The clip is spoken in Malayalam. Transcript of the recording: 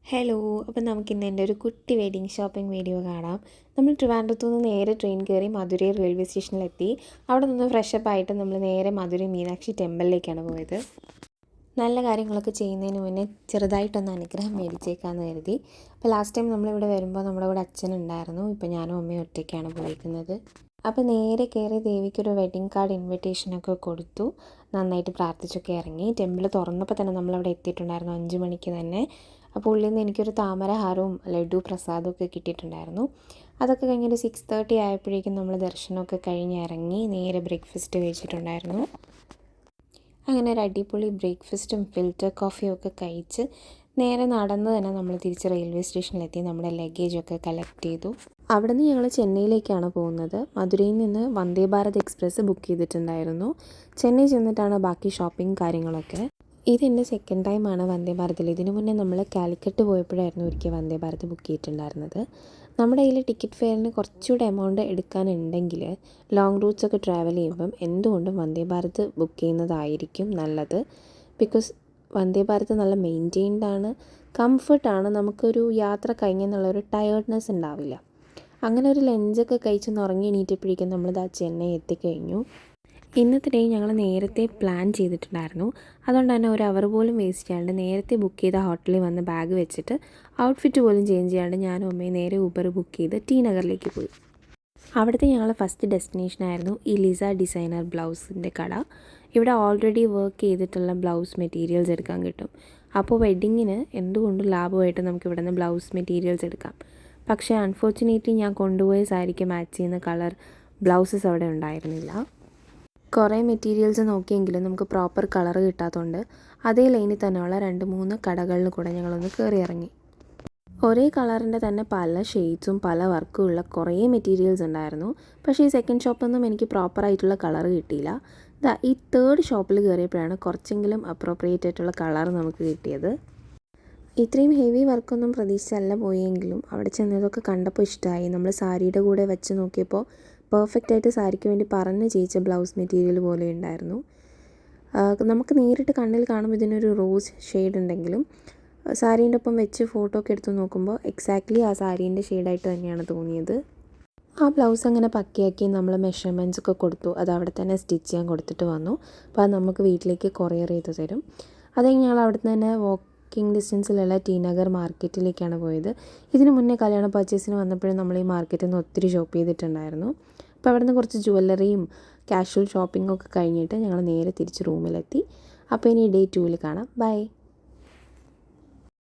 ഹലോ, അപ്പം നമുക്കിന്ന് എൻ്റെ ഒരു കുട്ടി വെഡിങ് ഷോപ്പിംഗ് വീഡിയോ കാണാം. നമ്മൾ ട്രിവാൻഡ്രത്തു നിന്ന് നേരെ ട്രെയിൻ കയറി മധുരൈ റെയിൽവേ സ്റ്റേഷനിലെത്തി. അവിടെ നിന്ന് ഫ്രഷപ്പ് ആയിട്ട് നമ്മൾ നേരെ മധുരൈ മീനാക്ഷി ടെമ്പിളിലേക്കാണ് പോയത്. നല്ല കാര്യങ്ങളൊക്കെ ചെയ്യുന്നതിന് മുന്നേ ചെറുതായിട്ടൊന്ന് അനുഗ്രഹം മേടിച്ചേക്കാമെന്ന് കരുതി. അപ്പോൾ ലാസ്റ്റ് ടൈം നമ്മളിവിടെ വരുമ്പോൾ നമ്മുടെ കൂടെ അച്ഛനുണ്ടായിരുന്നു. ഇപ്പോൾ ഞാനും അമ്മയും ഒറ്റയ്ക്കാണ് പോയിരിക്കുന്നത്. അപ്പോൾ നേരെ കയറി ദേവിക്കൊരു വെഡിങ് കാർഡ് ഇൻവിറ്റേഷനൊക്കെ കൊടുത്തു. നന്നായിട്ട് പ്രാർത്ഥിച്ചൊക്കെ ഇറങ്ങി. ടെമ്പിൾ തുറന്നപ്പോൾ തന്നെ നമ്മളവിടെ എത്തിയിട്ടുണ്ടായിരുന്നു 5 മണിക്ക് തന്നെ. അപ്പോൾ ഉള്ളിൽ നിന്ന് എനിക്കൊരു താമരഹാരവും ലഡു പ്രസാദവും ഒക്കെ കിട്ടിയിട്ടുണ്ടായിരുന്നു. അതൊക്കെ കഴിഞ്ഞൊരു 6:30 ആയപ്പോഴേക്കും നമ്മൾ ദർശനമൊക്കെ കഴിഞ്ഞ് ഇറങ്ങി നേരെ ബ്രേക്ക്ഫാസ്റ്റ് കഴിച്ചിട്ടുണ്ടായിരുന്നു. അങ്ങനെ ഒരു അടിപൊളി ബ്രേക്ക്ഫാസ്റ്റും ഫിൽറ്റർ കോഫിയും ഒക്കെ കഴിച്ച് നേരെ നടന്ന് തന്നെ നമ്മൾ തിരിച്ച് റെയിൽവേ സ്റ്റേഷനിലെത്തി നമ്മുടെ ലഗേജൊക്കെ കളക്ട് ചെയ്തു. അവിടെ നിന്ന് ഞങ്ങൾ ചെന്നൈയിലേക്കാണ് പോകുന്നത്. മധുരയിൽ നിന്ന് വന്ദേ ഭാരത് എക്സ്പ്രസ് ബുക്ക് ചെയ്തിട്ടുണ്ടായിരുന്നു. ചെന്നൈ ചെന്നിട്ടാണ് ബാക്കി ഷോപ്പിംഗ് കാര്യങ്ങളൊക്കെ. ഇതെൻ്റെ സെക്കൻഡ് ടൈമാണ് വന്ദേ ഭാരതിൽ. ഇതിനു മുന്നേ നമ്മൾ കാലിക്കറ്റ് പോയപ്പോഴായിരുന്നു ഒരിക്കൽ വന്ദേ ഭാരത് ബുക്ക് ചെയ്തിട്ടുണ്ടായിരുന്നത്. നമ്മുടെ കയ്യിൽ ടിക്കറ്റ് ഫെയറിന് കുറച്ചുകൂടെ എമൗണ്ട് എടുക്കാനുണ്ടെങ്കിൽ ലോങ് റൂട്ട്സൊക്കെ ട്രാവൽ ചെയ്യുമ്പം എന്തുകൊണ്ടും വന്ദേ ഭാരത് ബുക്ക് ചെയ്യുന്നതായിരിക്കും നല്ലത്. ബിക്കോസ് വന്ദേ ഭാരത് നല്ല മെയിൻറ്റെയിൻഡ് ആണ്, കംഫർട്ടാണ്. നമുക്കൊരു യാത്ര കഴിഞ്ഞെന്നുള്ളൊരു ടയേർഡ്നെസ് ഉണ്ടാവില്ല. അങ്ങനെ ഒരു ലഞ്ചൊക്കെ കഴിച്ചൊന്ന് ഉറങ്ങി എണീറ്റപ്പോഴേക്കും നമ്മളിതാ ചെന്നൈ എത്തിക്കഴിഞ്ഞു. ഇന്നത്തെ ഡേ ഞങ്ങൾ നേരത്തെ പ്ലാൻ ചെയ്തിട്ടുണ്ടായിരുന്നു. അതുകൊണ്ട് തന്നെ ഒരു അവർ പോലും വേസ്റ്റ് ചെയ്യാണ്ട് നേരത്തെ ബുക്ക് ചെയ്ത ഹോട്ടലിൽ വന്ന് ബാഗ് വെച്ചിട്ട് ഔട്ട്ഫിറ്റ് പോലും ചേഞ്ച് ചെയ്യാണ്ട് ഞാനും അമ്മയും നേരെ ഊബർ ബുക്ക് ചെയ്ത് ടി നഗറിലേക്ക് പോയി. അവിടുത്തെ ഞങ്ങൾ ഫസ്റ്റ് ഡെസ്റ്റിനേഷനായിരുന്നു ഈ ലിസ ഡിസൈനർ ബ്ലൗസിൻ്റെ കട. ഇവിടെ ഓൾറെഡി വർക്ക് ചെയ്തിട്ടുള്ള ബ്ലൗസ് മെറ്റീരിയൽസ് എടുക്കാൻ കിട്ടും. അപ്പോൾ വെഡ്ഡിങ്ങിന് എന്തുകൊണ്ടും ലാഭമായിട്ട് നമുക്ക് ഇവിടെ നിന്ന് ബ്ലൗസ് മെറ്റീരിയൽസ് എടുക്കാം. പക്ഷേ അൺഫോർച്ചുനേറ്റ്ലി ഞാൻ കൊണ്ടുപോയ സാരിക്ക് മാച്ച് ചെയ്യുന്ന കളർ ബ്ലൗസസ് അവിടെ ഉണ്ടായിരുന്നില്ല. കുറേ മെറ്റീരിയൽസ് നോക്കിയെങ്കിലും നമുക്ക് പ്രോപ്പർ കളർ കിട്ടാത്തതുകൊണ്ട് അതേ ലൈനിൽ തന്നെയുള്ള 2-3 കടകളിൽ കൂടെ ഞങ്ങളൊന്ന് കയറി ഇറങ്ങി. ഒരേ കളറിൻ്റെ തന്നെ പല ഷെയ്ഡ്സും പല വർക്കും ഉള്ള കുറേ മെറ്റീരിയൽസ് ഉണ്ടായിരുന്നു. പക്ഷേ ഈ സെക്കൻഡ് ഷോപ്പൊന്നും എനിക്ക് പ്രോപ്പറായിട്ടുള്ള കളർ കിട്ടിയില്ല. ഈ തേർഡ് ഷോപ്പിൽ കയറിയപ്പോഴാണ് കുറച്ചെങ്കിലും അപ്രോപ്രിയേറ്റ് ആയിട്ടുള്ള കളർ നമുക്ക് കിട്ടിയത്. ഇത്രയും ഹെവി വർക്കൊന്നും പ്രതീക്ഷിച്ചല്ല പോയെങ്കിലും അവിടെ ചെന്നതൊക്കെ കണ്ടപ്പോൾ ഇഷ്ടമായി. നമ്മൾ സാരിയുടെ കൂടെ വെച്ച് നോക്കിയപ്പോൾ പെർഫെക്റ്റായിട്ട് സാരിക്ക് വേണ്ടി പറഞ്ഞ് ചെയ്യിച്ച ബ്ലൗസ് മെറ്റീരിയൽ പോലെ ഉണ്ടായിരുന്നു. നമുക്ക് നേരിട്ട് കണ്ണിൽ കാണുമ്പോൾ ഇതിനൊരു റോസ് ഷെയ്ഡ് ഉണ്ടെങ്കിലും സാരീൻ്റെ ഒപ്പം വെച്ച് ഫോട്ടോ ഒക്കെ എടുത്ത് നോക്കുമ്പോൾ എക്സാക്ട്ലി ആ സാരീൻ്റെ ഷെയ്ഡായിട്ട് തന്നെയാണ് തോന്നിയത്. ആ ബ്ലൗസ് അങ്ങനെ പക്കയാക്കി നമ്മൾ മെഷർമെൻറ്റ്സ് ഒക്കെ കൊടുത്തു. അത് അവിടെ തന്നെ സ്റ്റിച്ച് ചെയ്യാൻ കൊടുത്തിട്ട് വന്നു. അപ്പോൾ അത് നമുക്ക് വീട്ടിലേക്ക് കൊറിയർ ചെയ്ത് തരും. അത് ഞങ്ങൾ അവിടെ നിന്ന് തന്നെ വാക്കിംഗ് ഡിസ്റ്റൻസിലുള്ള ടി നഗർ മാർക്കറ്റിലേക്കാണ് പോയത്. ഇതിന് മുന്നേ കല്യാണ പർച്ചേസിന് വന്നപ്പോഴും നമ്മൾ ഈ മാർക്കറ്റിൽ നിന്ന് ഒത്തിരി ഷോപ്പ് ചെയ്തിട്ടുണ്ടായിരുന്നു. അപ്പോൾ അവിടെ നിന്ന് കുറച്ച് ജുവല്ലറിയും കാഷ്വൽ ഷോപ്പിങ്ങും ഒക്കെ കഴിഞ്ഞിട്ട് ഞങ്ങൾ നേരെ തിരിച്ച് റൂമിലെത്തി. അപ്പോൾ ഇനി ഡേ 2 കാണാം. ബൈ.